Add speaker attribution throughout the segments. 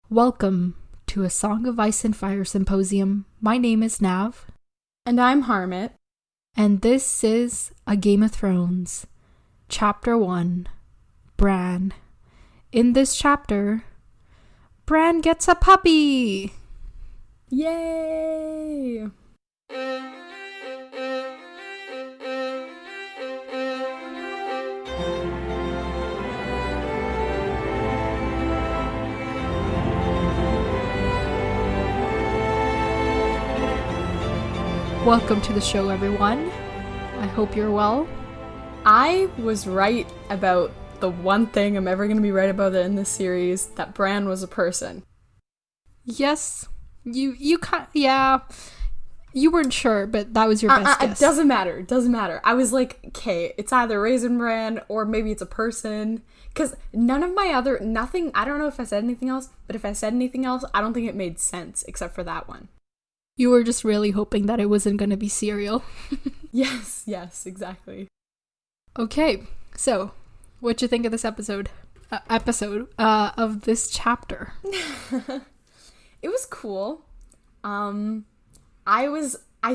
Speaker 1: Welcome to A Song of Ice and Fire Symposium. My name is Nav.
Speaker 2: And I'm Harmat.
Speaker 1: And this is A Game of Thrones, Chapter 1, Bran. In this chapter, Bran gets a puppy!
Speaker 2: Yay!
Speaker 1: Welcome to the show, everyone. I hope you're well.
Speaker 2: I was right about the one thing I'm ever going to be right about in this series, that Bran was a person.
Speaker 1: Yes, you can't, yeah. You weren't sure, but that was your best guess.
Speaker 2: It doesn't matter. I was like, okay, it's either Raisin Bran or maybe it's a person. Because nothing, I don't know if I said anything else, but if I said anything else, I don't think it made sense except for that one.
Speaker 1: You were just really hoping that it wasn't going to be cereal.
Speaker 2: Yes, exactly.
Speaker 1: Okay, so what'd you think of this episode of this chapter?
Speaker 2: It was cool. I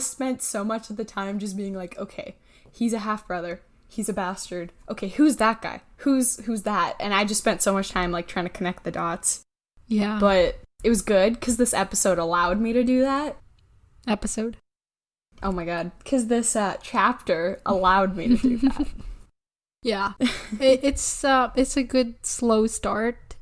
Speaker 2: spent so much of the time just being like, okay, he's a half-brother. He's a bastard. Okay, who's that guy? Who's that? And I just spent so much time like trying to connect the dots.
Speaker 1: Yeah.
Speaker 2: But it was good because this episode allowed me to do that.
Speaker 1: Episode?
Speaker 2: Oh my god. Because this chapter allowed me to do that.
Speaker 1: Yeah. It's a good slow start.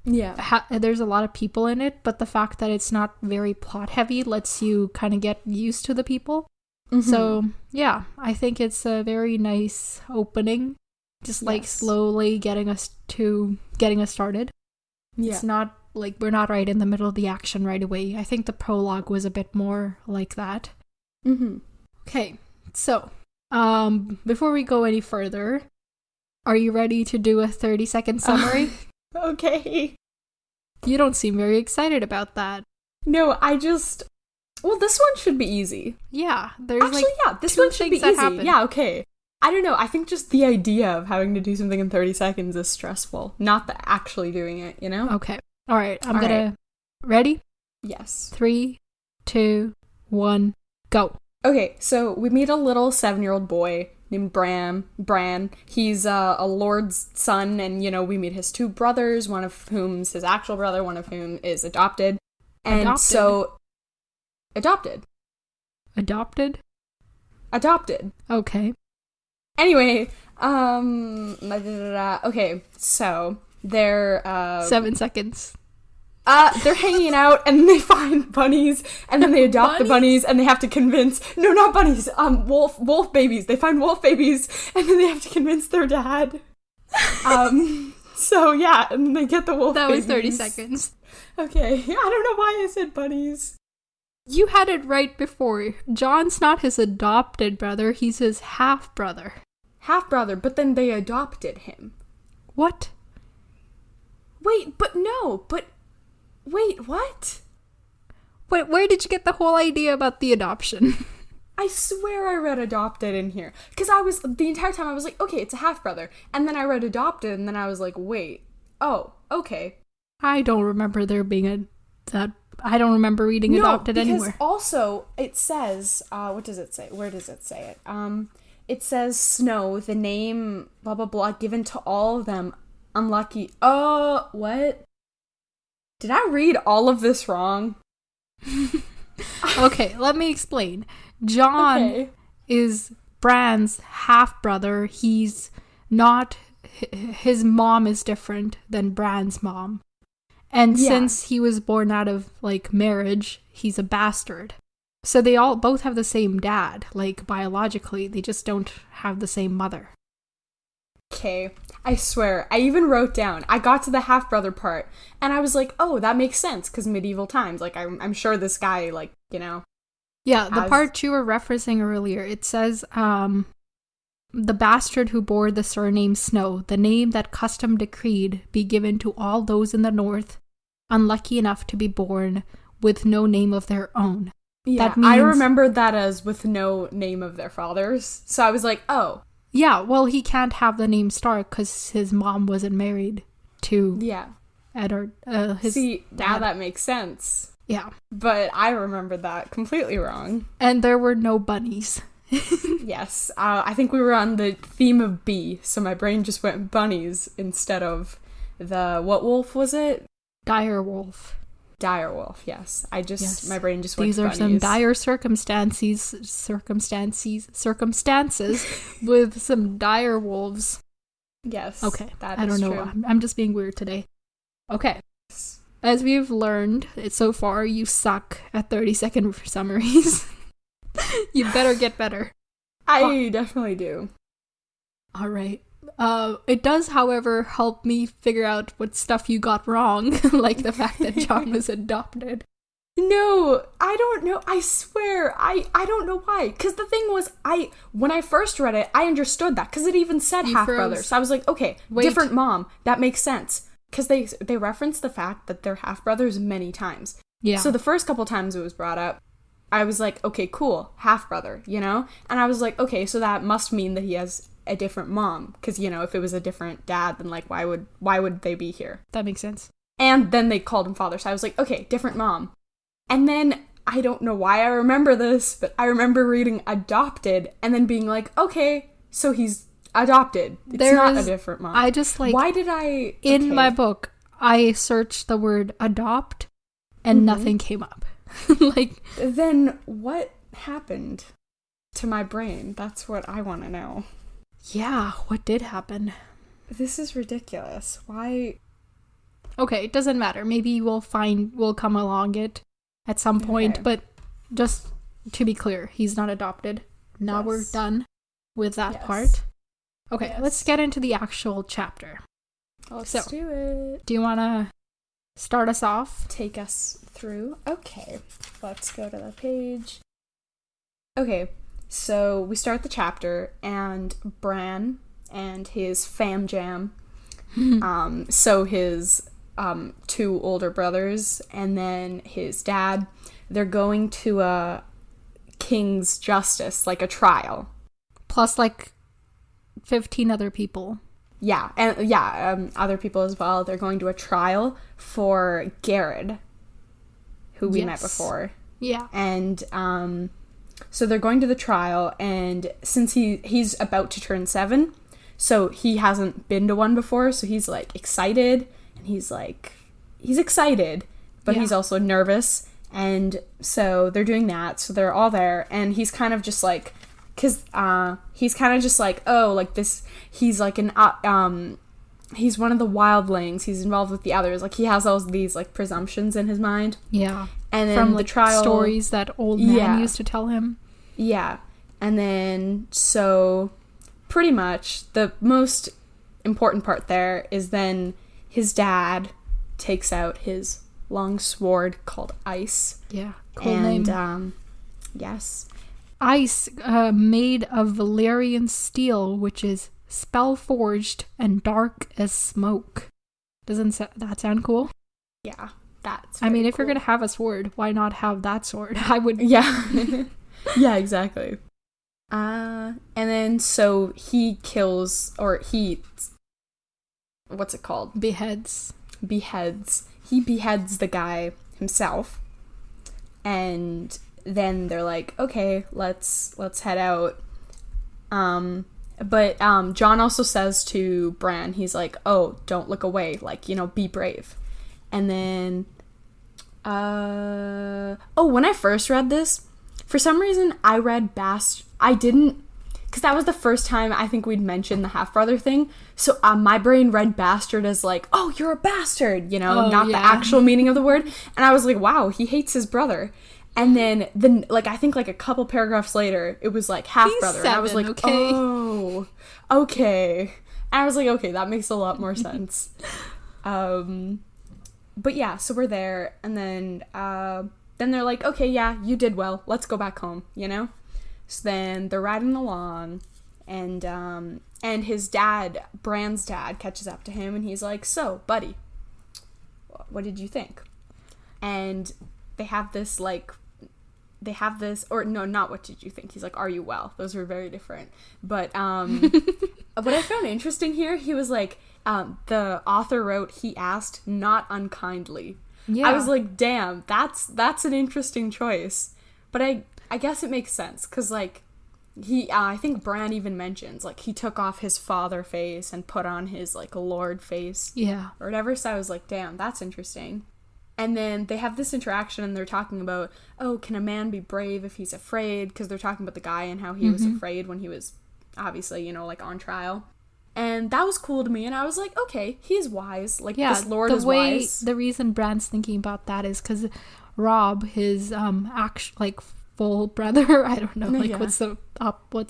Speaker 1: There's a lot of people in it, but the fact that it's not very plot heavy lets you kind of get used to the people. Mm-hmm. So, yeah, I think it's a very nice opening. Just like slowly getting us started. Yeah. It's not like we're not right in the middle of the action right away. I think the prologue was a bit more like that.
Speaker 2: Mm-hmm.
Speaker 1: Okay, so before we go any further, are you ready to do a 30-second summary?
Speaker 2: Okay.
Speaker 1: You don't seem very excited about that.
Speaker 2: No, this one should be easy.
Speaker 1: Yeah, there's
Speaker 2: this one should be easy.
Speaker 1: Happen.
Speaker 2: Yeah, okay. I don't know. I think just the idea of having to do something in 30 seconds is stressful, not the actually doing it, you know?
Speaker 1: Okay. All right. Ready?
Speaker 2: Yes.
Speaker 1: 3, 2, 1, go.
Speaker 2: Okay, so we meet a little 7-year-old boy named Bran. He's a lord's son, and, we meet his two brothers, one of whom's his actual brother, one of whom is adopted. And Adopted.
Speaker 1: Okay.
Speaker 2: Anyway, okay, so they're
Speaker 1: 7 seconds.
Speaker 2: They're hanging out and they find bunnies and then they adopt the bunnies and they have to convince, no, not bunnies, wolf babies. They find wolf babies and then they have to convince their dad. So yeah, and they get the wolf babies.
Speaker 1: That was 30 seconds.
Speaker 2: Okay, I don't know why I said bunnies.
Speaker 1: You had it right before. Jon's not his adopted brother, he's his half-brother.
Speaker 2: Half-brother, but then they adopted him.
Speaker 1: What?
Speaker 2: Wait, what?
Speaker 1: Wait, where did you get the whole idea about the adoption?
Speaker 2: I swear I read adopted in here. Because the entire time I was like, okay, it's a half-brother. And then I read adopted, and then I was like, wait. Oh, okay.
Speaker 1: I don't remember there being I don't remember reading adopted anywhere.
Speaker 2: Because also, it says, what does it say? Where does it say it? It says Snow, the name, blah, blah, blah, given to all of them, unlucky. Oh, what? Did I read all of this wrong?
Speaker 1: Okay, let me explain. Jon is Bran's half-brother. He's not... His mom is different than Bran's mom. And since he was born out of, marriage, he's a bastard. So they both have the same dad, biologically. They just don't have the same mother.
Speaker 2: Okay, I swear, I even wrote down, I got to the half-brother part, and I was like, oh, that makes sense, because medieval times, I'm sure this guy,
Speaker 1: Yeah, the part you were referencing earlier, it says, the bastard who bore the surname Snow, the name that custom decreed be given to all those in the north, unlucky enough to be born with no name of their own.
Speaker 2: Yeah,
Speaker 1: that means...
Speaker 2: I remembered that as with no name of their fathers, so I was like, oh.
Speaker 1: Yeah, well, he can't have the name Stark because his mom wasn't married to at her his
Speaker 2: See,
Speaker 1: dad.
Speaker 2: now that makes sense.
Speaker 1: Yeah.
Speaker 2: But I remembered that completely wrong.
Speaker 1: And there were no bunnies.
Speaker 2: Yes. I think we were on the theme of bee, so my brain just went bunnies instead of what wolf was it?
Speaker 1: Dire wolf.
Speaker 2: Dire wolf, yes.
Speaker 1: Yes.
Speaker 2: My brain just went
Speaker 1: These
Speaker 2: to
Speaker 1: are
Speaker 2: bunnies.
Speaker 1: some dire circumstances with some dire wolves.
Speaker 2: Yes.
Speaker 1: Okay.
Speaker 2: That
Speaker 1: I
Speaker 2: is
Speaker 1: don't know.
Speaker 2: true.
Speaker 1: I'm just being weird today. Okay. As we've learned so far, you suck at 30-second summaries. You better get better.
Speaker 2: I definitely do.
Speaker 1: All right. It does, however, help me figure out what stuff you got wrong, like the fact that Jon was adopted.
Speaker 2: No, I don't know. I swear, I don't know why. Because the thing was, when I first read it, I understood that. Because it even said
Speaker 1: You
Speaker 2: half
Speaker 1: froze.
Speaker 2: brother. So I was like, okay,
Speaker 1: Wait.
Speaker 2: different mom. That makes sense. Because they referenced the fact that they're half brothers many times.
Speaker 1: Yeah.
Speaker 2: So the first couple times it was brought up, I was like, okay, cool, half brother, you know? And I was like, okay, so that must mean that he has a different mom. Because, you know, if it was a different dad, then like, why would they be here?
Speaker 1: That makes sense.
Speaker 2: And then they called him father. So I was like, okay, different mom. And then, I don't know why I remember this, but I remember reading adopted and then being like, okay, so he's adopted. It's not a different mom.
Speaker 1: I just like...
Speaker 2: Why did I...
Speaker 1: In
Speaker 2: okay.
Speaker 1: my book, I searched the word adopt and nothing came up. Like...
Speaker 2: Then what happened to my brain? That's what I want to know.
Speaker 1: Yeah, what did happen?
Speaker 2: This is ridiculous. Why...
Speaker 1: Okay, it doesn't matter. Maybe we'll come along it at some point,
Speaker 2: Okay.
Speaker 1: but just to be clear, he's not adopted. Now
Speaker 2: Yes.
Speaker 1: we're done with that
Speaker 2: Yes.
Speaker 1: part. Okay,
Speaker 2: Yes.
Speaker 1: let's get into the actual chapter.
Speaker 2: Let's
Speaker 1: So-
Speaker 2: do it.
Speaker 1: Do you want to start us off?
Speaker 2: Take us through. Okay, let's go to the page. Okay, so we start the chapter, and Bran and his fam jam, so his two older brothers, and then his dad, they're going to a king's justice, like a trial.
Speaker 1: Plus like 15 other people.
Speaker 2: Yeah, and other people as well. They're going to a trial for Garrett, who we met
Speaker 1: Yes.
Speaker 2: before.
Speaker 1: Yeah.
Speaker 2: And so they're going to the trial, and since he's about to turn 7, so he hasn't been to one before, so he's like excited, and he's excited, but
Speaker 1: Yeah.
Speaker 2: he's also nervous, and so they're doing that, so they're all there, and he's kind of just like, because he's kind of just like, oh, like this, he's like he's one of the wildlings, he's involved with the others, like he has all these like presumptions in his mind.
Speaker 1: Yeah.
Speaker 2: And then
Speaker 1: From
Speaker 2: the
Speaker 1: like
Speaker 2: trial
Speaker 1: stories that old man
Speaker 2: Yeah.
Speaker 1: used to tell him.
Speaker 2: Yeah. And then, so, pretty much, the most important part there is then his dad takes out his long sword called Ice.
Speaker 1: Yeah. Cool
Speaker 2: And,
Speaker 1: name.
Speaker 2: yes.
Speaker 1: Ice, made of Valyrian steel, which is spell forged and dark as smoke. Doesn't that sound cool?
Speaker 2: Yeah. That's
Speaker 1: I mean,
Speaker 2: very
Speaker 1: if you're
Speaker 2: cool.
Speaker 1: gonna have a sword, why not have that sword? I would.
Speaker 2: Yeah. Yeah, exactly. And then, so he kills, or what's it called?
Speaker 1: Beheads.
Speaker 2: Beheads. He beheads the guy himself, and then they're like, okay, let's head out. But Jon also says to Bran, he's like, oh, don't look away, like, you know, be brave. And then when I first read this, for some reason I read I didn't, because that was the first time I think we'd mentioned the half-brother thing, so my brain read bastard as like, oh, you're a bastard, you know, not the actual meaning of the word, and I was like, wow, he hates his brother. And then like, I think like a couple paragraphs later, it was like half-brother, and I was like,
Speaker 1: okay.
Speaker 2: oh, okay. And I was like, okay, that makes a lot more sense. But yeah, so we're there, and then they're like, okay, yeah, you did well, let's go back home, you know? So then they're riding along, and his dad, Bran's dad, catches up to him, and he's like, so, buddy, what did you think? And they have this, or no, not what did you think, he's like, are you well? Those were very different. But what I found interesting here, he was like, the author wrote, he asked not unkindly.
Speaker 1: Yeah.
Speaker 2: I was like, damn, that's an interesting choice. But I guess it makes sense, because, like, I think Bran even mentions, like, he took off his father face and put on his, like, lord face.
Speaker 1: Yeah.
Speaker 2: Or whatever, so I was like, damn, that's interesting. And then they have this interaction, and they're talking about, oh, can a man be brave if he's afraid? Because they're talking about the guy and how he was afraid when he was, obviously, you know, like, on trial. And that was cool to me, and I was like, okay, he's wise. Like, this lord is wise.
Speaker 1: The reason Bran's thinking about that is because Rob, his full brother, I don't know, like, what's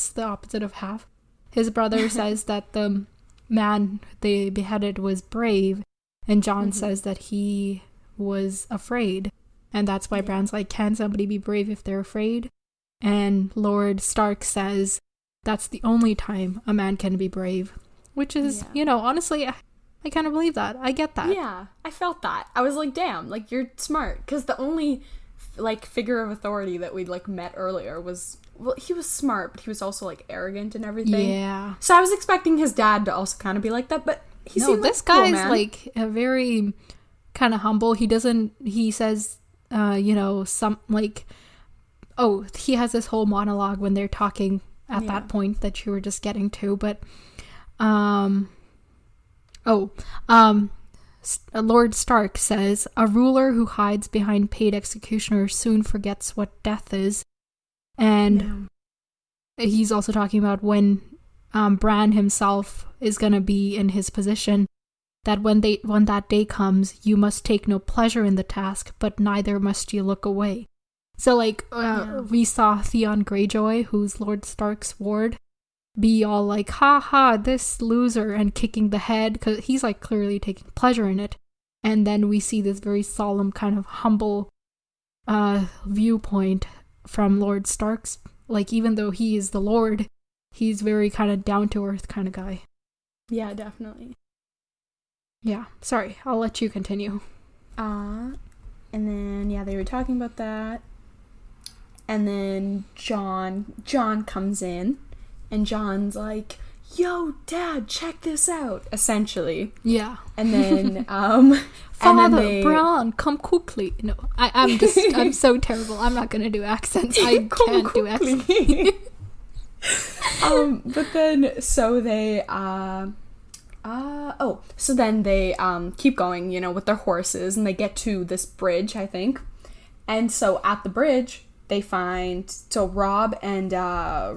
Speaker 1: the opposite of half? His brother says that the man they beheaded was brave, and Jon says that he was afraid, and that's why Bran's like, can somebody be brave if they're afraid? And Lord Stark says that's the only time a man can be brave, which is, you know, honestly, I kind of believe that. I get that.
Speaker 2: Yeah, I felt that. I was like, damn, like, you're smart. Because the only, like, figure of authority that we'd, like, met earlier was, well, he was smart, but he was also, like, arrogant and everything.
Speaker 1: Yeah.
Speaker 2: So I was expecting his dad to also kind of be like that, but he seemed like
Speaker 1: this guy's,
Speaker 2: cool,
Speaker 1: like, a very kind of humble. He says, you know, some, like, oh, he has this whole monologue when they're talking at that point that you were just getting to, but Lord Stark says, a ruler who hides behind paid executioners soon forgets what death is. And he's also talking about when Bran himself is going to be in his position, that when that day comes, you must take no pleasure in the task, but neither must you look away. So, like, we saw Theon Greyjoy, who's Lord Stark's ward, be all like, ha ha, this loser, and kicking the head, because he's, like, clearly taking pleasure in it. And then we see this very solemn, kind of humble viewpoint from Lord Stark's, like, even though he is the Lord, he's very kind of down-to-earth kind of guy.
Speaker 2: Yeah, definitely.
Speaker 1: Yeah, sorry, I'll let you continue.
Speaker 2: And then, they were talking about that. And then Jon comes in, and Jon's like, yo, Dad, check this out, essentially.
Speaker 1: Yeah.
Speaker 2: And then,
Speaker 1: Father, Bran, come quickly. No, I'm so terrible. I'm not going to do accents. I can't do accents.
Speaker 2: But then, so they, so then they, keep going, you know, with their horses, and they get to this bridge, I think. And so at the bridge, they find, so Rob and Jon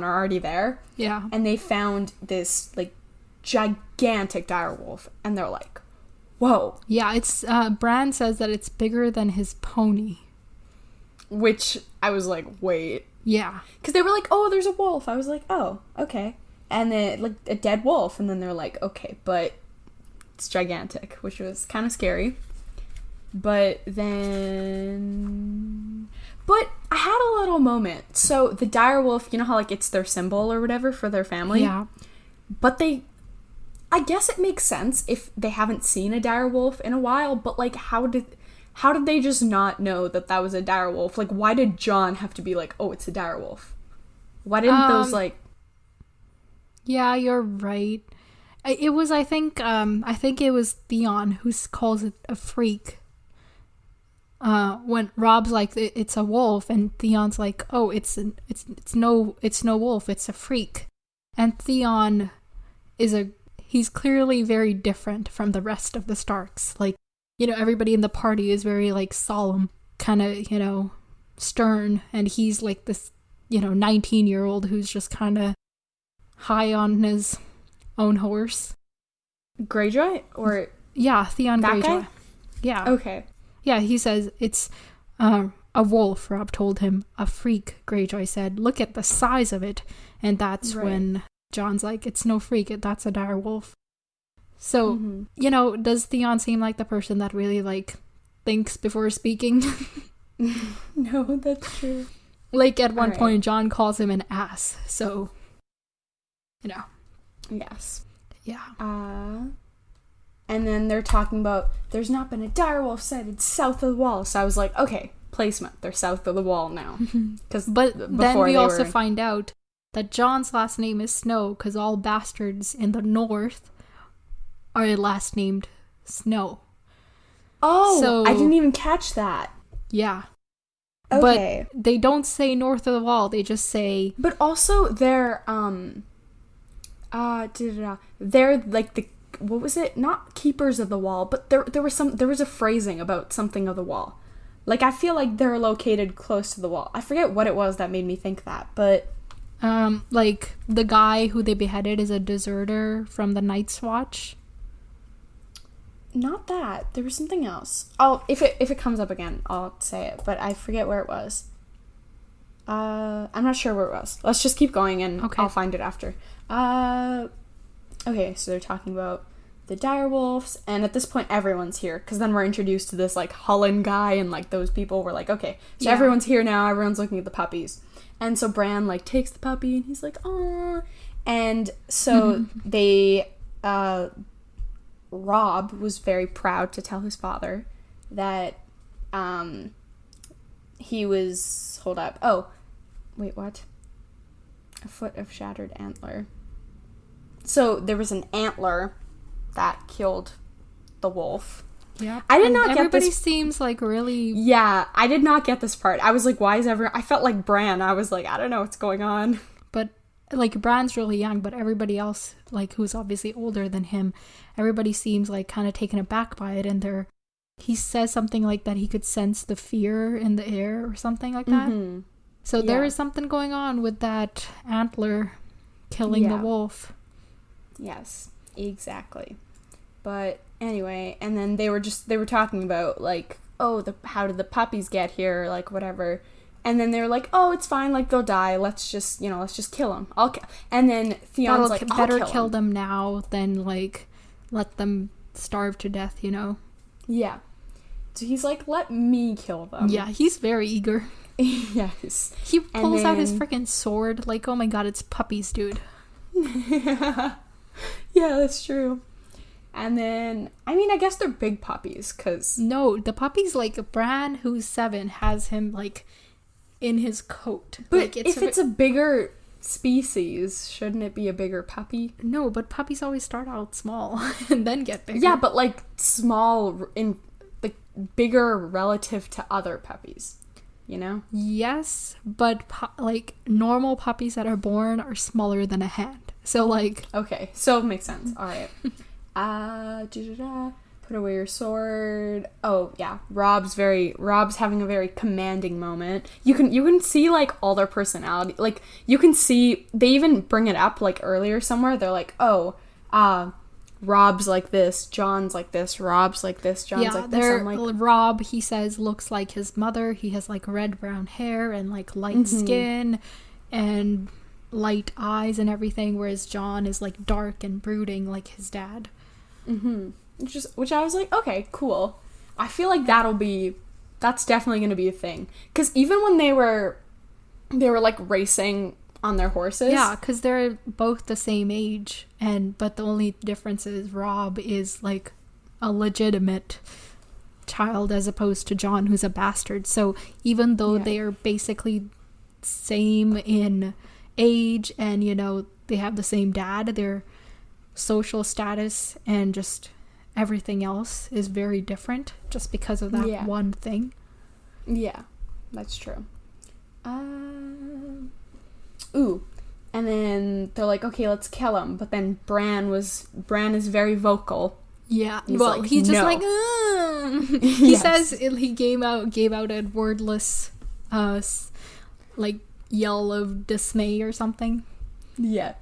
Speaker 2: are already there.
Speaker 1: Yeah.
Speaker 2: And they found this, like, gigantic direwolf, and they're like, whoa.
Speaker 1: Yeah, it's, Bran says that it's bigger than his pony.
Speaker 2: Which, I was like, wait.
Speaker 1: Yeah.
Speaker 2: Because they were like, oh, there's a wolf. I was like, oh, okay. And then, like, a dead wolf, and then they're like, okay, but it's gigantic, which was kind of scary. But then... But I had a little moment. So the direwolf, you know how, like, it's their symbol or whatever for their family?
Speaker 1: Yeah.
Speaker 2: But I guess it makes sense if they haven't seen a direwolf in a while, but, like, how did they just not know that was a direwolf? Like, why did Jon have to be like, oh, it's a direwolf? Why didn't those, like...
Speaker 1: Yeah, you're right. It was, I think it was Theon who calls it a freak. When Rob's like, it's a wolf, and Theon's like, oh, it's no wolf, it's a freak. And Theon he's clearly very different from the rest of the Starks. Like, you know, everybody in the party is very, like, solemn, kind of, you know, stern, and he's like this, you know, 19-year-old who's just kind of high on his own horse.
Speaker 2: Greyjoy? Or...
Speaker 1: Yeah, Theon
Speaker 2: that
Speaker 1: Greyjoy.
Speaker 2: Guy?
Speaker 1: Yeah.
Speaker 2: Okay.
Speaker 1: Yeah, he says it's a wolf, Rob told him. A freak, Greyjoy said. Look at the size of it. And that's when Jon's like, it's no freak, that's a dire wolf. So, you know, does Theon seem like the person that really, like, thinks before speaking?
Speaker 2: No, that's true.
Speaker 1: Like, at one point, Jon calls him an ass, so, you know.
Speaker 2: Yes.
Speaker 1: Yeah.
Speaker 2: And then they're talking about, there's not been a direwolf sighted south of the wall. So I was like, okay, placement. They're south of the wall now.
Speaker 1: But then we also find out that Jon's last name is Snow because all bastards in the north are last named Snow.
Speaker 2: Oh,
Speaker 1: so,
Speaker 2: I didn't even catch that.
Speaker 1: Yeah.
Speaker 2: Okay.
Speaker 1: But they don't say north of the wall. They just say...
Speaker 2: But also, they're, they're, like, the... What was it? Not keepers of the wall, but there was a phrasing about something of the wall. Like, I feel like they're located close to the wall. I forget what it was that made me think that, but...
Speaker 1: like, the guy who they beheaded is a deserter from the Night's Watch.
Speaker 2: Not that. There was something else. If it comes up again, I'll say it, but I forget where it was. I'm not sure where it was. Let's just keep going and I'll find it after. Okay, so they're talking about the direwolves, and at this point everyone's here, because then we're introduced to this, like, Hullen guy, and, like, those people were like, okay, so everyone's here now, everyone's looking at the puppies. And so Bran, like, takes the puppy, and he's like, aww. And so they, Robb was very proud to tell his father that, he was, hold up, oh, wait, what? A foot of shattered antler. So there was an antler that killed the wolf.
Speaker 1: Yeah.
Speaker 2: I did not get this.
Speaker 1: Everybody seems like really...
Speaker 2: Yeah, I did not get this part. I was like, why is everyone... I felt like Bran. I was like, I don't know what's going on.
Speaker 1: But, like, Bran's really young, but everybody else, like, who's obviously older than him, everybody seems, like, kind of taken aback by it, and he says something like that he could sense the fear in the air or something like that. Mm-hmm. So there is something going on with that antler killing the wolf.
Speaker 2: Yes, exactly. But anyway, and then they were talking about, like, oh, how did the puppies get here, like, whatever. And then they were like, oh, it's fine, like, they'll die, let's just kill them. And then Theon's like,
Speaker 1: better kill them now than, like, let them starve to death, you know?
Speaker 2: Yeah. So he's like, let me kill them.
Speaker 1: Yeah, he's very eager.
Speaker 2: Yes.
Speaker 1: He pulls out his freaking sword, like, oh my god, it's puppies, dude.
Speaker 2: Yeah, that's true. And then, I mean, I guess they're big puppies, because...
Speaker 1: No, the puppies, like, Bran, who's 7, has him, like, in his coat.
Speaker 2: But
Speaker 1: like,
Speaker 2: it's a bigger species, shouldn't it be a bigger puppy?
Speaker 1: No, but puppies always start out small and then get bigger.
Speaker 2: Yeah, but, like, small, like, bigger relative to other puppies, you know?
Speaker 1: Yes, but, like, normal puppies that are born are smaller than a hand. So, like...
Speaker 2: Okay, so it makes sense. All right. Put away your sword. Oh, yeah. Robb's having a very commanding moment. You can see, like, all their personality. Like, you can see... They even bring it up, like, earlier somewhere. They're like, oh, Robb's like this, Jon's like this, Robb's like this, Jon's like this. I'm like...
Speaker 1: Robb, he says, looks like his mother. He has, like, red-brown hair and, like, light skin and... light eyes and everything, whereas Jon is, like, dark and brooding like his dad.
Speaker 2: Which I was like, okay, cool. I feel like that's definitely gonna be a thing, because even when they were like racing on their horses,
Speaker 1: yeah, because they're both the same age, but the only difference is Robb is, like, a legitimate child as opposed to Jon, who's a bastard. So even though they are basically same in age and, you know, they have the same dad, their social status and just everything else is very different just because of that one thing.
Speaker 2: Yeah, that's true. Ooh, and then they're like, okay, let's kill him. But then Bran is very vocal.
Speaker 1: Yeah,
Speaker 2: he's
Speaker 1: well,
Speaker 2: like,
Speaker 1: he's just
Speaker 2: no.
Speaker 1: like, he says he gave out a wordless, like, yell of dismay or something.
Speaker 2: Yeah.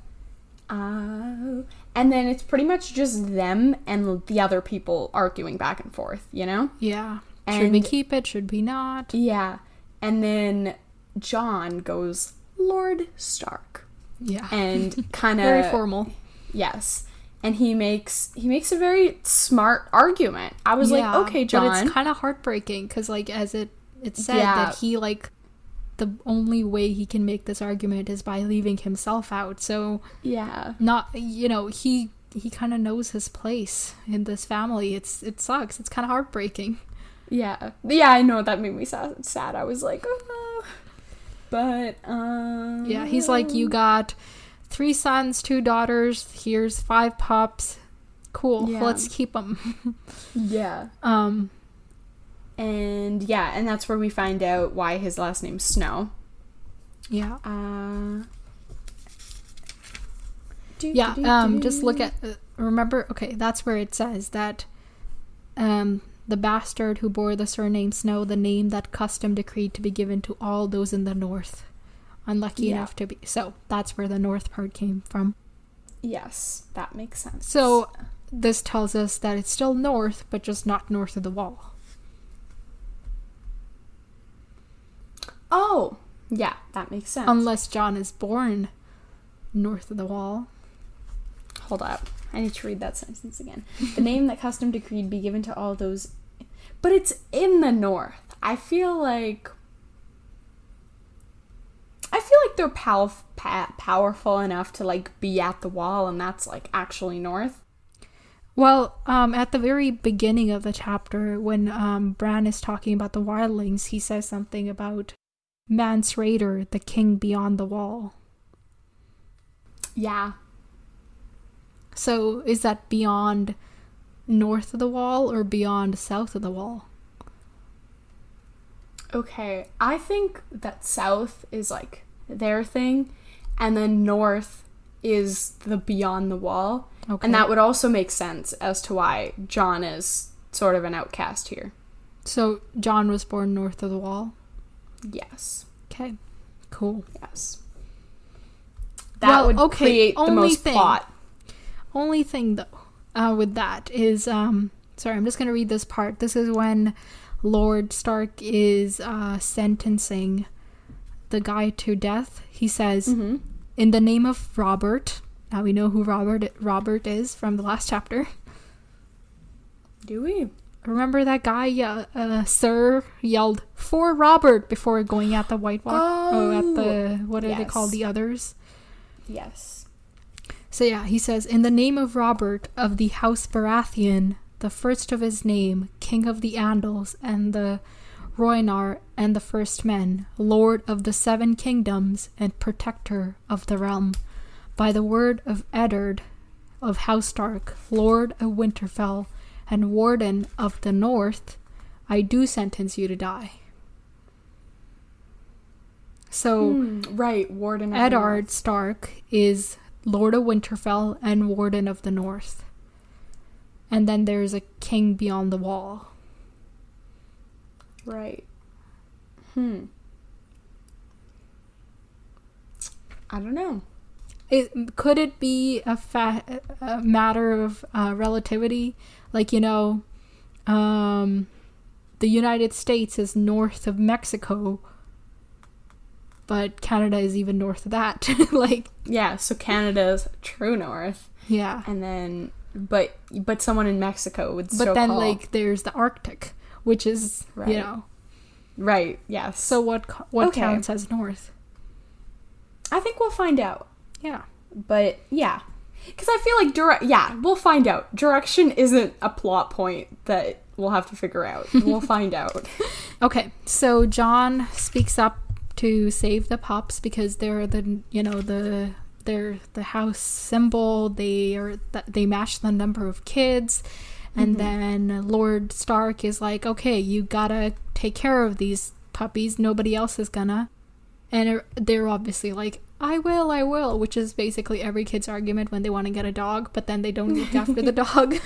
Speaker 2: And then it's pretty much just them and the other people arguing back and forth, you know?
Speaker 1: Yeah. Should we keep it? Should we not?
Speaker 2: Yeah. And then Jon goes, Lord Stark.
Speaker 1: Yeah.
Speaker 2: And kind of...
Speaker 1: very formal.
Speaker 2: Yes. And he makes a very smart argument. I was like, okay, Jon.
Speaker 1: But it's kind of heartbreaking because, like, as it said that he, like... the only way he can make this argument is by leaving himself out. So not, you know, he kind of knows his place in this family. It sucks. It's kind of heartbreaking.
Speaker 2: Yeah, I know, that made me sad. I was like, oh. But,
Speaker 1: yeah, he's like, you got 3 sons, 2 daughters, here's 5 pups. Cool,
Speaker 2: Yeah.
Speaker 1: let's keep them.
Speaker 2: Yeah. And that's where we find out why his last name's Snow.
Speaker 1: Yeah. Just look at, remember, okay, that's where it says that the bastard who bore the surname Snow, the name that custom decreed to be given to all those in the north, unlucky enough to be. So that's where the north part came from.
Speaker 2: Yes, that makes sense.
Speaker 1: So this tells us that it's still north, but just not north of the wall.
Speaker 2: Oh, yeah, that makes sense.
Speaker 1: Unless Jon is born north of the wall.
Speaker 2: Hold up. I need to read that sentence again. The name that custom decreed be given to all those... But it's in the north. I feel like they're powerful enough to, like, be at the wall, and that's, like, actually north.
Speaker 1: Well, at the very beginning of the chapter, when Bran is talking about the wildlings, he says something about Mance Rayder, the king beyond the wall.
Speaker 2: Yeah.
Speaker 1: So is that beyond north of the wall or beyond south of the wall?
Speaker 2: Okay, I think that south is, like, their thing, and then north is the beyond the wall. Okay. And that would also make sense as to why Jon is sort of an outcast here.
Speaker 1: So Jon was born north of the wall?
Speaker 2: Yes.
Speaker 1: Okay, cool.
Speaker 2: Yes. That would create the most plot.
Speaker 1: Only thing, though, with that is, sorry, I'm just going to read this part. This is when Lord Stark is sentencing the guy to death. He says, in the name of Robert, now we know who Robert is from the last chapter.
Speaker 2: Do we?
Speaker 1: Remember that guy, Sir, yelled, "For Robert," before going at the White Walk?
Speaker 2: Oh,
Speaker 1: at the, what are they called, the others?
Speaker 2: Yes.
Speaker 1: So yeah, he says, in the name of Robert of the House Baratheon, the first of his name, King of the Andals, and the Rhoynar, and the First Men, Lord of the 7 Kingdoms, and Protector of the Realm, by the word of Eddard of House Stark, Lord of Winterfell, and Warden of the North, I do sentence you to die. So,
Speaker 2: right, Warden of
Speaker 1: Eddard Stark is Lord of Winterfell and Warden of the North. And then there's a king beyond the wall.
Speaker 2: Right. I don't know.
Speaker 1: Could it be a matter of relativity? Like, you know, the United States is north of Mexico, but Canada is even north of that. Like,
Speaker 2: yeah, so Canada's true north.
Speaker 1: Yeah.
Speaker 2: And then, but someone in Mexico would still
Speaker 1: But then,
Speaker 2: call...
Speaker 1: like, there's the Arctic, which is,
Speaker 2: right.
Speaker 1: You know.
Speaker 2: Right, yes.
Speaker 1: So what counts as north?
Speaker 2: I think we'll find out.
Speaker 1: Yeah.
Speaker 2: But, yeah. Because I feel like, we'll find out. Direction isn't a plot point that we'll have to figure out. We'll find out. Okay,
Speaker 1: so Jon speaks up to save the pups because they're they're the house symbol. They match the number of kids. And then Lord Stark is like, okay, you gotta take care of these puppies. Nobody else is gonna. And they're obviously like, I will, which is basically every kid's argument when they want to get a dog, but then they don't look after the dog.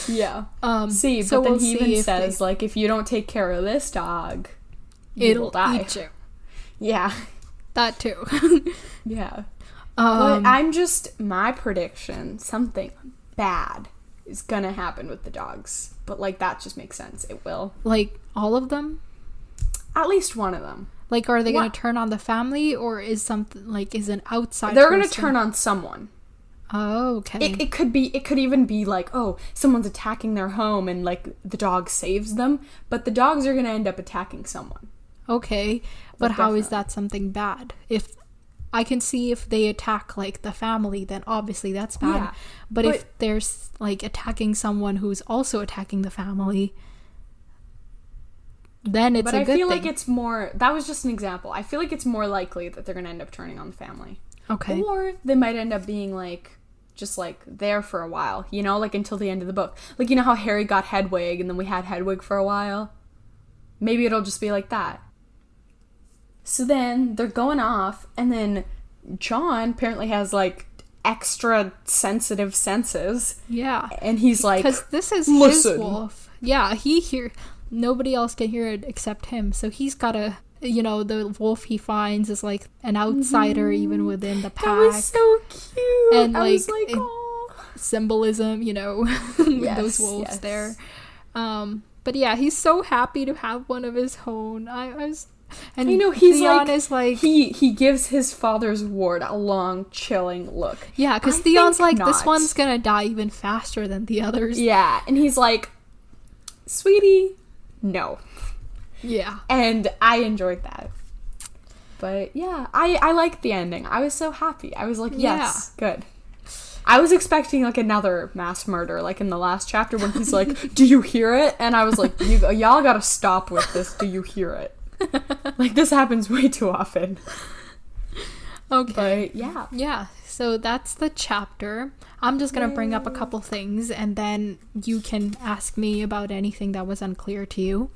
Speaker 2: Yeah. But then he even says, like, if you don't take care of this dog, it'll die. Eat you. Yeah.
Speaker 1: That too.
Speaker 2: Yeah. But my prediction, something bad is gonna happen with the dogs. But, like, that just makes sense. It will.
Speaker 1: Like, all of them?
Speaker 2: At least one of them.
Speaker 1: Like, are they going to turn on the family, or is something, like, is an outside
Speaker 2: They're going to turn on someone.
Speaker 1: Oh, okay.
Speaker 2: It could even be like, oh, someone's attacking their home and, like, the dog saves them, but the dogs are going to end up attacking someone.
Speaker 1: Okay, but how is that something bad? If I can see if they attack, like, the family, then obviously that's bad. Yeah, but if there's, like, attacking someone who's also attacking the family, then it's
Speaker 2: but
Speaker 1: a good thing.
Speaker 2: But I feel like it's more... That was just an example. I feel like it's more likely that they're going to end up turning on the family.
Speaker 1: Okay.
Speaker 2: Or they might end up being, like, just, like, there for a while, you know? Like, until the end of the book. Like, you know how Harry got Hedwig, and then we had Hedwig for a while? Maybe it'll just be like that. So then, they're going off, and then Jon apparently has, like, extra sensitive senses.
Speaker 1: Yeah.
Speaker 2: And he's like,
Speaker 1: because this is
Speaker 2: listen.
Speaker 1: His wolf. Yeah, nobody else can hear it except him. So he's got to, you know, the wolf he finds is like an outsider even within the pack.
Speaker 2: That was so cute.
Speaker 1: And
Speaker 2: I
Speaker 1: like,
Speaker 2: was like, oh.
Speaker 1: Symbolism, you know, with those wolves there. But yeah, he's so happy to have one of his own. And
Speaker 2: I know, he's
Speaker 1: Theon is like...
Speaker 2: He gives his father's ward a long, chilling look.
Speaker 1: Yeah, because Theon's like, this one's gonna die even faster than the others.
Speaker 2: Yeah, and he's like, sweetie, no.
Speaker 1: Yeah.
Speaker 2: And I enjoyed that. But yeah, I liked the ending. I was so happy. I was like, yes, good. I was expecting like another mass murder, like in the last chapter when he's like, do you hear it? And I was like, y'all gotta stop with this, do you hear it? Like, this happens way too often.
Speaker 1: Okay.
Speaker 2: But yeah.
Speaker 1: Yeah, so that's the chapter. I'm just gonna bring up a couple things, and then you can ask me about anything that was unclear to you.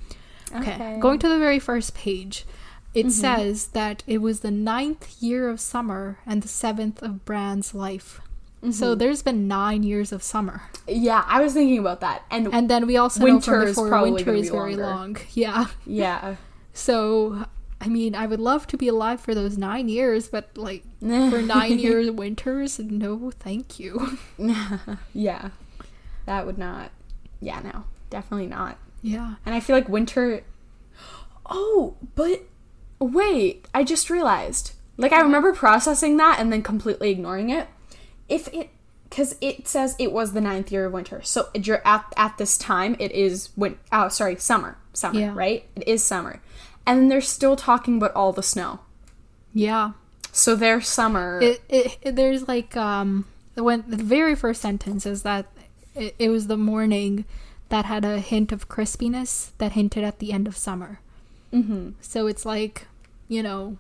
Speaker 1: Okay. Going to the very first page. It says that it was the 9th year of summer and the 7th of Bran's life. So there's been 9 years of summer.
Speaker 2: Yeah, I was thinking about that. And
Speaker 1: then we also know from before winter is very long. Yeah.
Speaker 2: Yeah.
Speaker 1: So, I mean, I would love to be alive for those 9 years, but like for 9 years winters, no, thank you.
Speaker 2: Yeah. That would not. Yeah, no, definitely not.
Speaker 1: Yeah.
Speaker 2: And I feel like winter. Oh, but wait, I just realized. Like, I remember processing that and then completely ignoring it. Because it says it was the 9th year of winter. So at this time, it is summer. Summer, right? It is summer. And then they're still talking about all the snow. Yeah. So their summer...
Speaker 1: There's like, the very first sentence is that it was the morning that had a hint of crispiness that hinted at the end of summer. Mm-hmm. So it's like, you know,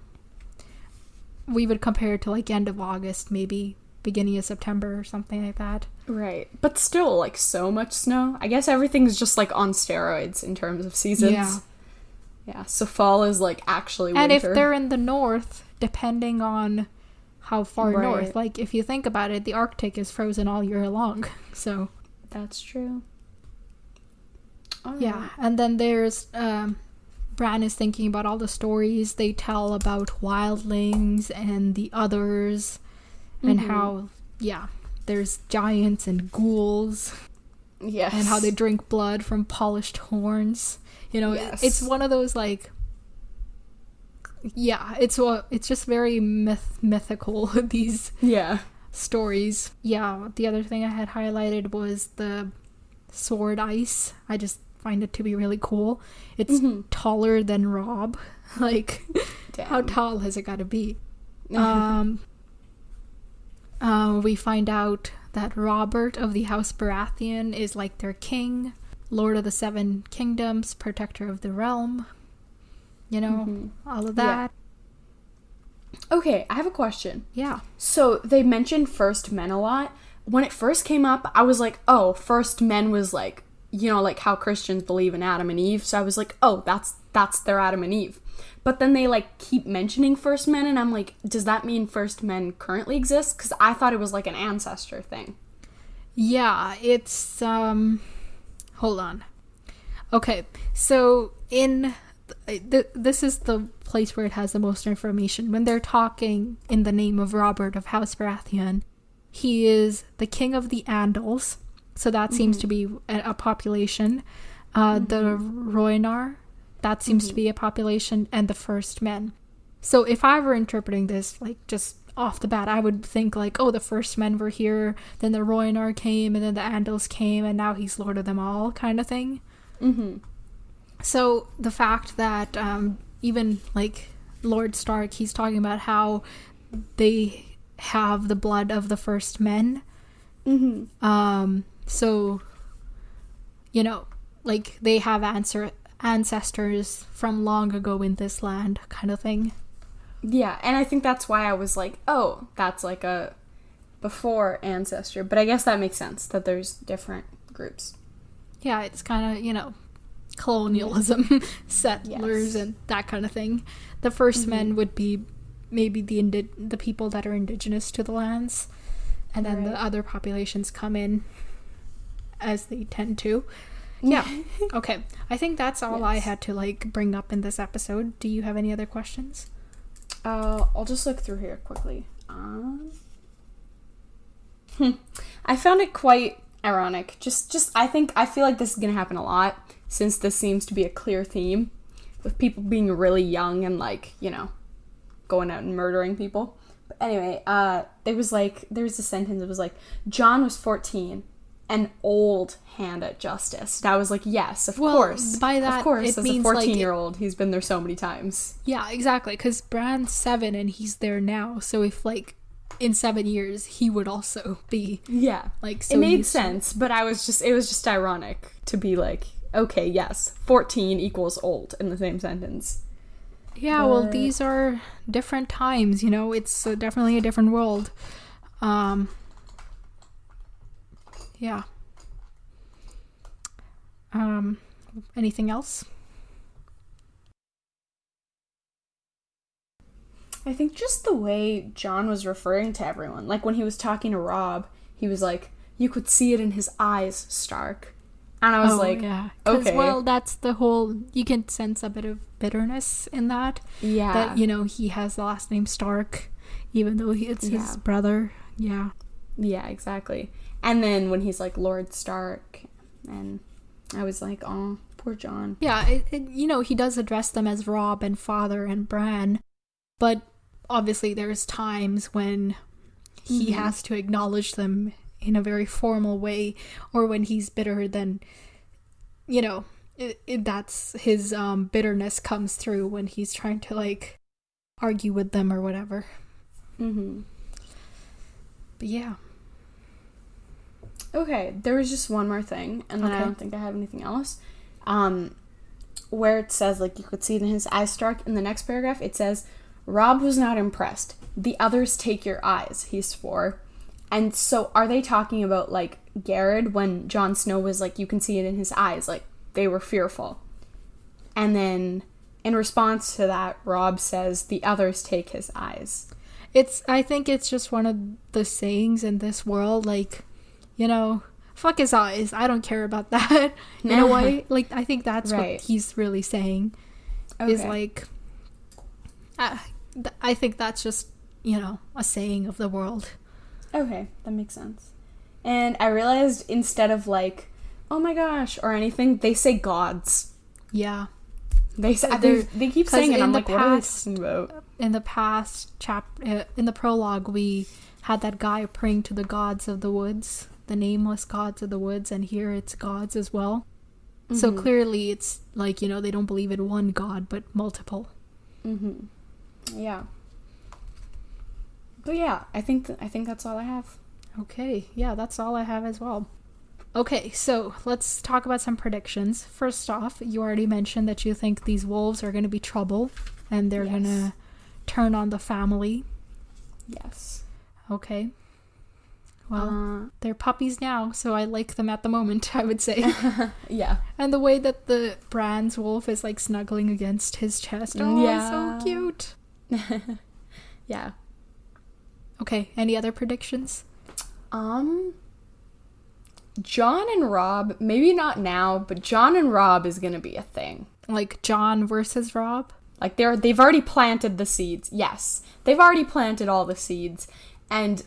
Speaker 1: we would compare it to like end of August, maybe beginning of September or something like that.
Speaker 2: Right. But still, like, so much snow. I guess everything's just like on steroids in terms of seasons. Yeah. Yeah, so fall is like actually winter.
Speaker 1: And if they're in the north, depending on how far north, like if you think about it, the Arctic is frozen all year long. So
Speaker 2: that's true.
Speaker 1: Yeah, and then there's Bran is thinking about all the stories they tell about wildlings and the others, and how there's giants and ghouls. Yes. And how they drink blood from polished horns. You know, it's one of those, like, it's just very mythical, these stories. Yeah, the other thing I had highlighted was the sword ice. I just find it to be really cool. It's taller than Robb. Like, how tall has it got to be? We find out that Robert of the House Baratheon is like their king. Lord of the Seven Kingdoms, protector of the realm, you know, all of that.
Speaker 2: Yeah. Okay, I have a question.
Speaker 1: Yeah.
Speaker 2: So they mentioned first men a lot. When it first came up, I was like, oh, first men was like, you know, like how Christians believe in Adam and Eve. So I was like, oh, that's their Adam and Eve. But then they like keep mentioning first men, and I'm like, does that mean first men currently exist? Because I thought it was like an ancestor thing.
Speaker 1: Yeah, it's hold on. Okay, so this is the place where it has the most information. When they're talking in the name of Robert of House Baratheon, he is the king of the Andals, so that seems to be a population. The Rhoynar, that seems to be a population, and the first men. So if I were interpreting this, like, just off the bat, I would think like, oh, the first men were here, then the Rhoynar came, and then the Andals came, and now he's lord of them all, kind of thing. So the fact that even like Lord Stark, he's talking about how they have the blood of the first men. So, you know, like they have ancestors from long ago in this land kind of thing.
Speaker 2: Yeah, and I think that's why I was like, oh, that's like a before ancestor. But I guess that makes sense, that there's different groups.
Speaker 1: Yeah, it's kind of, you know, colonialism, settlers,
Speaker 2: Yes.
Speaker 1: and that kind of thing. The first men would be maybe the people that are indigenous to the lands, and then the other populations come in as they tend to. Yeah. Okay. I think that's all I had to like bring up in this episode. Do you have any other questions?
Speaker 2: I'll just look through here quickly. I found it quite ironic. I feel like this is gonna happen a lot, since this seems to be a clear theme with people being really young and like, you know, going out and murdering people. But anyway, there was a sentence that was like, Jon was 14, an old hand at justice. And I was like, yes, of course.
Speaker 1: By that,
Speaker 2: of course,
Speaker 1: it
Speaker 2: as
Speaker 1: means
Speaker 2: a 14-year-old, he's been there so many times.
Speaker 1: Yeah, exactly. Because Bran's 7 and he's there now. So if like in 7 years he would also be like so
Speaker 2: it made sense, but it was just ironic to be like, okay, yes, 14 equals old in the same sentence.
Speaker 1: Yeah, well, these are different times, you know, it's definitely a different world. Yeah. Anything else?
Speaker 2: I think just the way Jon was referring to everyone, like when he was talking to Robb, he was like, you could see it in his eyes, Stark. And I was okay.
Speaker 1: Well, that's the whole, you can sense a bit of bitterness in that.
Speaker 2: Yeah.
Speaker 1: That, you know, he has the last name Stark, even though it's his brother. Yeah.
Speaker 2: Yeah, exactly. And then when he's like Lord Stark, and I was like, oh, poor Jon.
Speaker 1: Yeah, you know, he does address them as Robb and Father and Bran, but obviously there's times when he has to acknowledge them in a very formal way, or when he's bitter, then, you know, that's his bitterness comes through when he's trying to like argue with them or whatever. But yeah.
Speaker 2: Okay, there was just one more thing, and then I don't think I have anything else. Where it says, like, you could see it in his eyes, Stark, in the next paragraph, it says, Robb was not impressed. The others take your eyes, he swore. And so are they talking about, like, Garrett when Jon Snow was like, you can see it in his eyes, like, they were fearful. And then in response to that, Robb says, the others take his eyes.
Speaker 1: I think it's just one of the sayings in this world, like, you know, fuck his eyes, I don't care about that. In a way, like, I think that's what he's really saying. Is like, I think that's just, you know, a saying of the world.
Speaker 2: Okay, that makes sense. And I realized instead of like, oh my gosh, or anything, they say gods.
Speaker 1: Yeah.
Speaker 2: They keep saying it, and I'm like, what are they talking about?
Speaker 1: In the past in the prologue, we had that guy praying to the gods of the woods, the nameless gods of the woods, and here it's gods as well. So clearly it's like, you know, they don't believe in one god, but multiple.
Speaker 2: Yeah. But yeah, I think that's all I have.
Speaker 1: Okay, yeah, that's all I have as well. Okay, so let's talk about some predictions. First off, you already mentioned that you think these wolves are going to be trouble, and they're going to turn on the family. Yes. Okay. Well, they're puppies now, so I like them at the moment, I would say. Yeah. And the way that the Bran's wolf is like snuggling against his chest. Oh, yeah. So cute. Yeah. Okay, any other predictions?
Speaker 2: Jon and Robb, maybe not now, but Jon and Robb is gonna be a thing.
Speaker 1: Like Jon versus Robb?
Speaker 2: Like they've already planted the seeds. Yes, they've already planted all the seeds, and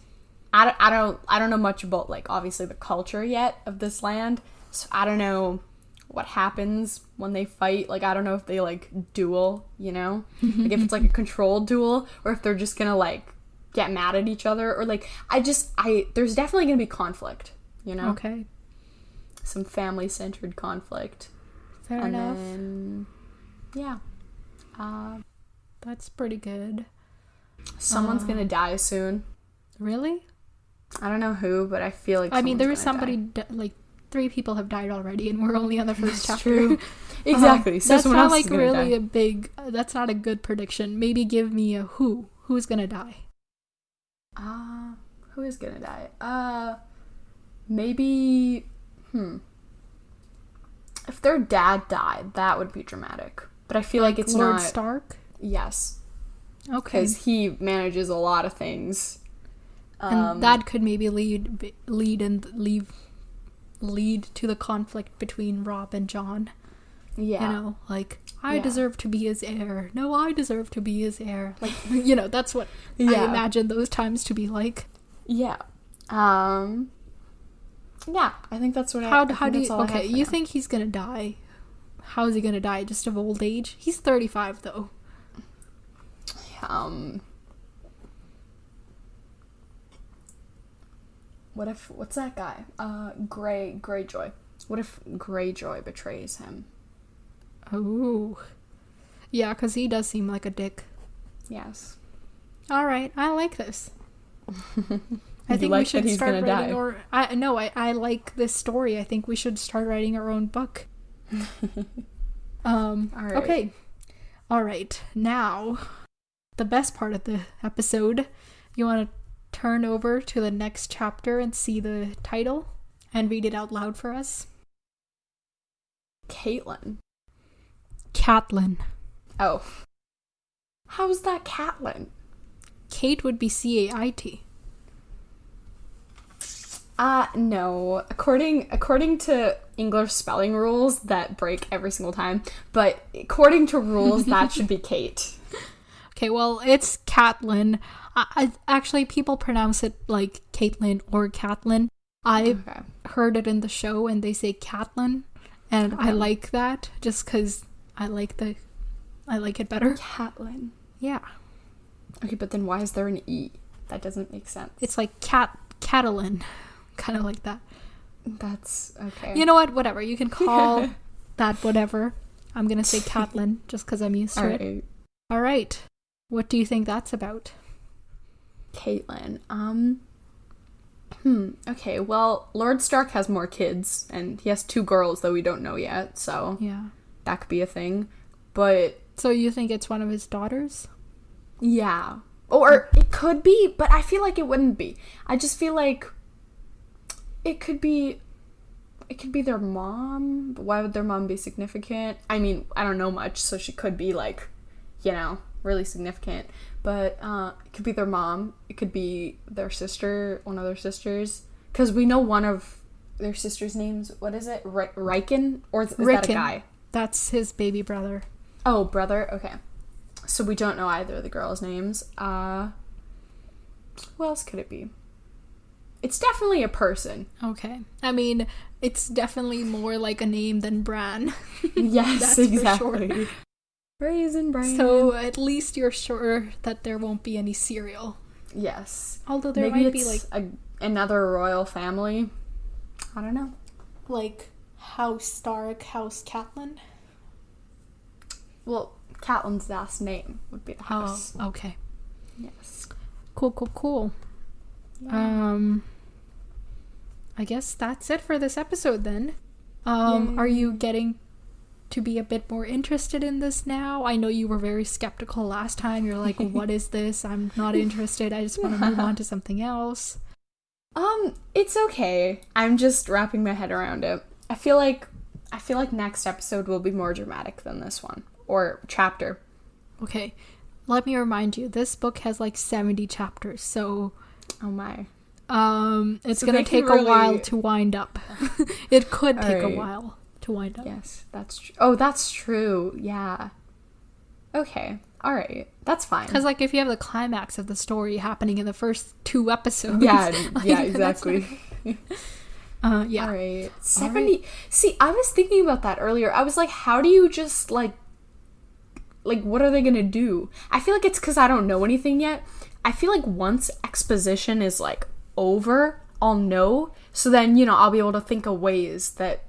Speaker 2: I don't know much about, like, obviously the culture yet of this land, so I don't know what happens when they fight. Like, I don't know if they like duel, you know, like if it's like a controlled duel, or if they're just gonna like get mad at each other, or like there's definitely gonna be conflict. You know?
Speaker 1: Okay.
Speaker 2: Some family-centered conflict.
Speaker 1: Fair enough.
Speaker 2: Then, yeah.
Speaker 1: That's pretty good.
Speaker 2: Someone's gonna die soon.
Speaker 1: Really?
Speaker 2: I don't know who, but I feel like
Speaker 1: there was somebody, like, 3 people have died already, and we're only on the first chapter.
Speaker 2: True. Exactly. So
Speaker 1: that's
Speaker 2: someone
Speaker 1: not
Speaker 2: else
Speaker 1: like
Speaker 2: is gonna
Speaker 1: really
Speaker 2: die.
Speaker 1: a big. That's not a good prediction. Maybe give me a who. Who's gonna die?
Speaker 2: Who is gonna die? Maybe. If their dad died, that would be dramatic. But I feel like it's
Speaker 1: Lord
Speaker 2: not.
Speaker 1: Stark.
Speaker 2: Yes.
Speaker 1: Okay.
Speaker 2: Because he manages a lot of things.
Speaker 1: And that could maybe lead to the conflict between Rob and Jon.
Speaker 2: Yeah.
Speaker 1: You know, like, I deserve to be his heir. No, I deserve to be his heir. Like, you know, that's what I imagine those times to be like.
Speaker 2: Yeah. Yeah, I think that's what
Speaker 1: How do you... Okay, you think he's gonna die. How is he gonna die? Just of old age? He's 35, though.
Speaker 2: What if... What's that guy? Greyjoy. What if Greyjoy betrays him?
Speaker 1: Oh. Yeah, because he does seem like a dick.
Speaker 2: Yes.
Speaker 1: Alright, I like this. I think we should start writing I like this story. I think we should start writing our own book.
Speaker 2: All right.
Speaker 1: Okay. All right. Now, the best part of the episode. You want to turn over to the next chapter and see the title and read it out loud for us?
Speaker 2: Catelyn.
Speaker 1: Oh.
Speaker 2: How's that Catelyn?
Speaker 1: Kate would be Cait.
Speaker 2: No. According to English spelling rules that break every single time, but according to rules, that should be Kate.
Speaker 1: Okay, well, it's Catelyn. Actually, people pronounce it like Caitlin or Catelyn. I heard it in the show and they say Catelyn, and I like that just because I like it better.
Speaker 2: Catelyn.
Speaker 1: Yeah.
Speaker 2: Okay, but then why is there an E? That doesn't make sense.
Speaker 1: It's like Catelyn. Kind of like that.
Speaker 2: That's okay.
Speaker 1: You know what? Whatever. You can call that whatever. I'm going to say Catelyn just because I'm used to it. All right. What do you think that's about?
Speaker 2: Catelyn. Okay, well, Lord Stark has more kids, and he has 2 girls that we don't know yet, so
Speaker 1: yeah,
Speaker 2: that could be a thing. But
Speaker 1: so you think it's one of his daughters?
Speaker 2: Yeah. Or it could be, but I feel like it wouldn't be. I just feel like it could be their mom, but why would their mom be significant? I mean, I don't know much, so she could be like, you know, really significant. But it could be their mom. It could be their sister, one of their sisters. Because we know one of their sisters' names. What is it? Riken? Or is that a guy?
Speaker 1: That's his baby brother.
Speaker 2: Oh, brother? Okay. So we don't know either of the girls' names. Who else could it be? It's definitely a person.
Speaker 1: Okay. I mean, it's definitely more like a name than Bran.
Speaker 2: Yes,
Speaker 1: that's
Speaker 2: exactly.
Speaker 1: For sure.
Speaker 2: Raisin Bran.
Speaker 1: So at least you're sure that there won't be any cereal.
Speaker 2: Yes.
Speaker 1: Although there might be like
Speaker 2: another royal family. I don't know.
Speaker 1: Like House Stark, House Catelyn.
Speaker 2: Well, Catelyn's last name would be the house.
Speaker 1: Oh, okay.
Speaker 2: Yes.
Speaker 1: Cool. Yeah. I guess that's it for this episode then. Are you getting to be a bit more interested in this now? I know you were very skeptical last time. You're like, what is this? I'm not interested. I just want to move on to something else.
Speaker 2: It's okay. I'm just wrapping my head around it. I feel like next episode will be more dramatic than this one. Or chapter.
Speaker 1: Okay. Let me remind you, this book has like 70 chapters, so...
Speaker 2: Oh my.
Speaker 1: It's gonna take a while to wind up. It could take a while to wind up.
Speaker 2: Yes, that's true. Oh, that's true. Yeah. Okay. All right. That's fine.
Speaker 1: Because, like, if you have the climax of the story happening in the first 2 episodes.
Speaker 2: Yeah,
Speaker 1: like,
Speaker 2: yeah, exactly.
Speaker 1: Yeah.
Speaker 2: All right. 70. Right. See, I was thinking about that earlier. I was like, how do you just, like, what are they gonna do? I feel like it's because I don't know anything yet. I feel like once exposition is, like, over, I'll know. So then, you know, I'll be able to think of ways that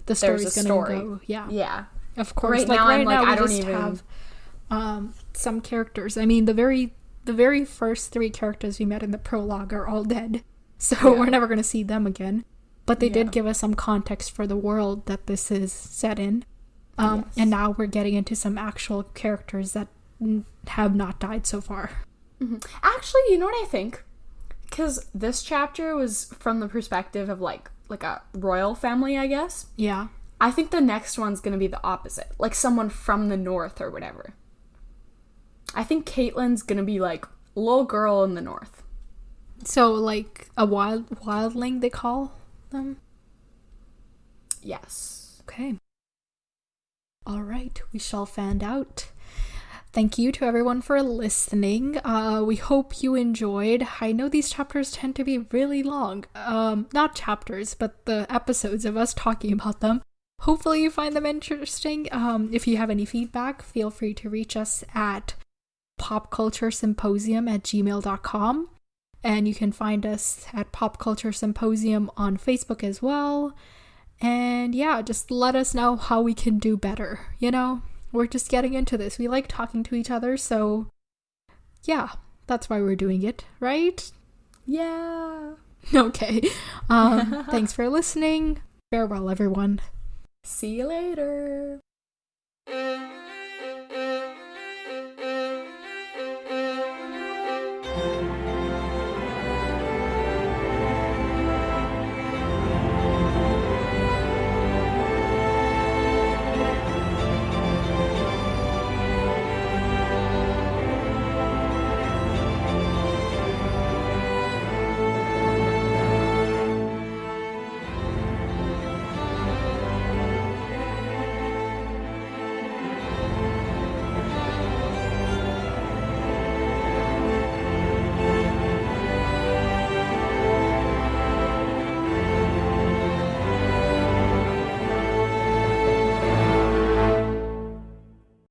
Speaker 1: the story's gonna go. Yeah.
Speaker 2: Yeah.
Speaker 1: Of course.
Speaker 2: Right now
Speaker 1: I don't even have some characters. I mean, the very first 3 characters we met in the prologue are all dead. So we're never gonna see them again. But they did give us some context for the world that this is set in. And now we're getting into some actual characters that have not died so far.
Speaker 2: Mm-hmm. Actually, you know what I think? Because this chapter was from the perspective of like a royal family, I guess.
Speaker 1: Yeah.
Speaker 2: I think the next one's going to be the opposite. Like someone from the north or whatever. I think Caitlyn's going to be like a little girl in the north.
Speaker 1: So like a wildling they call them?
Speaker 2: Yes.
Speaker 1: Okay. All right, we shall find out. Thank you to everyone for listening. We hope you enjoyed. I know these chapters tend to be really long. Not chapters, but the episodes of us talking about them. Hopefully you find them interesting. If you have any feedback, feel free to reach us at popculturesymposium@gmail.com. And you can find us at Pop Culture Symposium on Facebook as well. And yeah, just let us know how we can do better, you know? We're just getting into this. We like talking to each other, so yeah, that's why we're doing it, right?
Speaker 2: Yeah.
Speaker 1: Okay. Thanks for listening. Farewell, everyone.
Speaker 2: See you later.